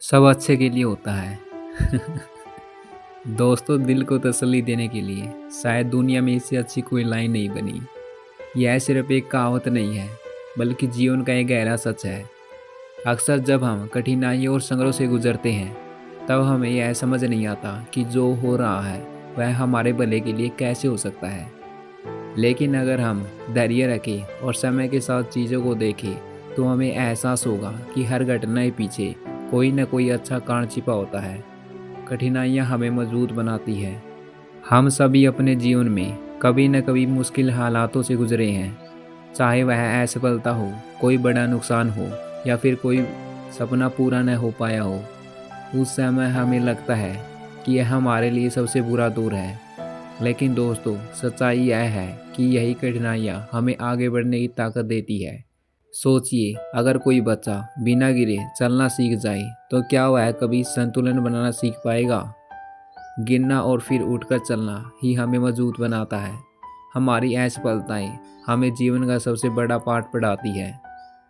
सब अच्छे के लिए होता है। दोस्तों, दिल को तसल्ली देने के लिए शायद दुनिया में इससे अच्छी कोई लाइन नहीं बनी। यह सिर्फ एक कहावत नहीं है, बल्कि जीवन का एक गहरा सच है। अक्सर जब हम कठिनाइयों और संघर्षों से गुजरते हैं, तब हमें यह समझ नहीं आता कि जो हो रहा है वह हमारे भले के लिए कैसे हो सकता है। लेकिन अगर हम धैर्य रखें और समय के साथ चीज़ों को देखें, तो हमें एहसास होगा कि हर घटना के पीछे कोई न कोई अच्छा कारण छिपा होता है। कठिनाइयाँ हमें मजबूत बनाती है। हम सभी अपने जीवन में कभी न कभी मुश्किल हालातों से गुजरे हैं, चाहे वह असफलता हो, कोई बड़ा नुकसान हो या फिर कोई सपना पूरा न हो पाया हो। उस समय हमें लगता है कि यह हमारे लिए सबसे बुरा दौर है। लेकिन दोस्तों, सच्चाई यह है कि यही कठिनाइयाँ हमें आगे बढ़ने की ताकत देती है। सोचिए, अगर कोई बच्चा बिना गिरे चलना सीख जाए, तो क्या वह कभी संतुलन बनाना सीख पाएगा? गिरना और फिर उठकर चलना ही हमें मजबूत बनाता है। हमारी असफलताएं हमें जीवन का सबसे बड़ा पाठ पढ़ाती है।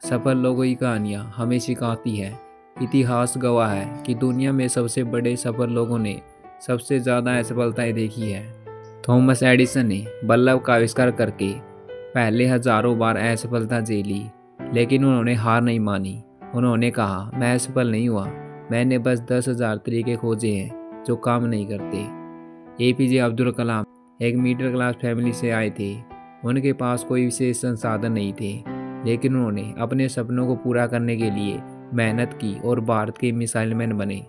सफल लोगों की कहानियाँ हमें सिखाती है। इतिहास गवाह है कि दुनिया में सबसे बड़े सफल लोगों ने सबसे ज़्यादा असफलताएं देखी है। थॉमस एडिसन ने बल्ब का आविष्कार करके पहले हजारों बार असफलता झेली, लेकिन उन्होंने हार नहीं मानी। उन्होंने कहा, मैं असफल नहीं हुआ, मैंने बस 10,000 तरीके खोजे हैं जो काम नहीं करते। एपीजे अब्दुल कलाम एक मिडिल क्लास फैमिली से आए थे। उनके पास कोई विशेष संसाधन नहीं थे, लेकिन उन्होंने अपने सपनों को पूरा करने के लिए मेहनत की और भारत के मिसाइल मैन बने।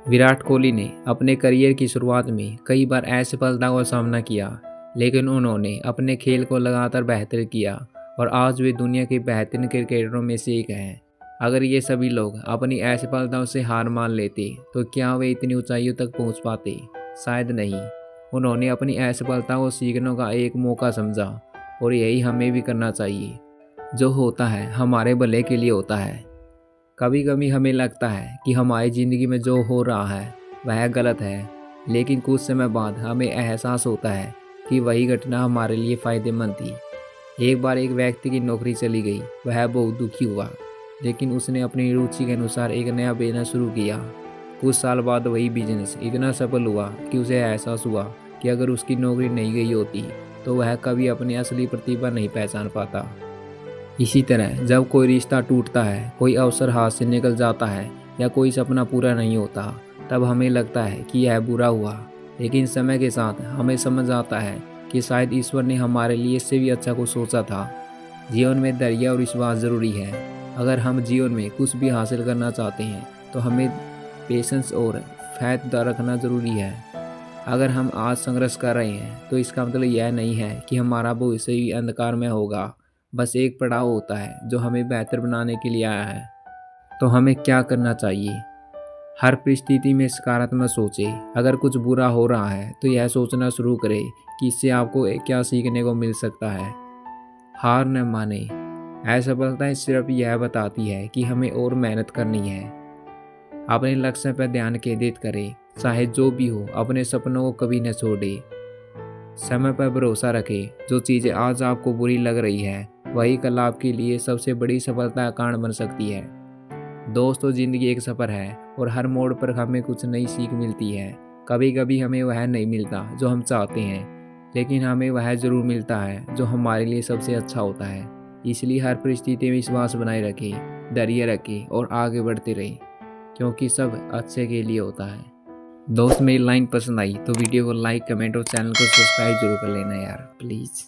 विराट कोहली ने अपने करियर की शुरुआत में कई बार असफलता का सामना किया, लेकिन उन्होंने अपने खेल को लगातार बेहतर किया और आज वे दुनिया के बेहतरीन क्रिकेटरों में से एक हैं। अगर ये सभी लोग अपनी असफलताओं से हार मान लेते, तो क्या वे इतनी ऊंचाइयों तक पहुंच पाते? शायद नहीं। उन्होंने अपनी असफलता को सीखने का एक मौका समझा, और यही हमें भी करना चाहिए। जो होता है हमारे भले के लिए होता है। कभी कभी हमें लगता है कि हमारी ज़िंदगी में जो हो रहा है वह गलत है, लेकिन कुछ समय बाद हमें एहसास होता है कि वही घटना हमारे लिए फ़ायदेमंद थी। एक बार एक व्यक्ति की नौकरी चली गई। वह बहुत दुखी हुआ, लेकिन उसने अपनी रुचि के अनुसार एक नया बिजनेस शुरू किया। कुछ साल बाद वही बिजनेस इतना सफल हुआ कि उसे एहसास हुआ कि अगर उसकी नौकरी नहीं गई होती, तो वह कभी अपनी असली प्रतिभा नहीं पहचान पाता। इसी तरह जब कोई रिश्ता टूटता है, कोई अवसर हाथ से निकल जाता है या कोई सपना पूरा नहीं होता, तब हमें लगता है कि यह बुरा हुआ। लेकिन समय के साथ हमें समझ आता है कि शायद ईश्वर ने हमारे लिए इससे भी अच्छा कुछ सोचा था। जीवन में धैर्य और विश्वास जरूरी है। अगर हम जीवन में कुछ भी हासिल करना चाहते हैं, तो हमें पेशेंस और फैथ रखना ज़रूरी है। अगर हम आज संघर्ष कर रहे हैं, तो इसका मतलब यह नहीं है कि हमारा भविष्य भी अंधकार में होगा। बस एक पड़ाव होता है जो हमें बेहतर बनाने के लिए आया है। तो हमें क्या करना चाहिए? हर परिस्थिति में सकारात्मक सोचें। अगर कुछ बुरा हो रहा है, तो यह सोचना शुरू करें कि इससे आपको क्या सीखने को मिल सकता है। हार न माने। असफलताएं सिर्फ यह बताती है कि हमें और मेहनत करनी है। अपने लक्ष्य पर ध्यान केंद्रित करें। चाहे जो भी हो, अपने सपनों को कभी न छोड़ें। समय पर भरोसा रखें। जो चीज़ें आज आपको बुरी लग रही है, वही कल आपके लिए सबसे बड़ी सफलता का कारण बन सकती है। दोस्तों, ज़िंदगी एक सफ़र है और हर मोड़ पर हमें कुछ नई सीख मिलती है। कभी कभी हमें वह नहीं मिलता जो हम चाहते हैं, लेकिन हमें वह ज़रूर मिलता है जो हमारे लिए सबसे अच्छा होता है। इसलिए हर परिस्थिति में विश्वास बनाए रखें, धैर्य रखें और आगे बढ़ते रहें, क्योंकि सब अच्छे के लिए होता है। दोस्त, मेरी लाइन पसंद आई तो वीडियो को लाइक, कमेंट और चैनल को सब्सक्राइब जरूर कर लेना यार, प्लीज़।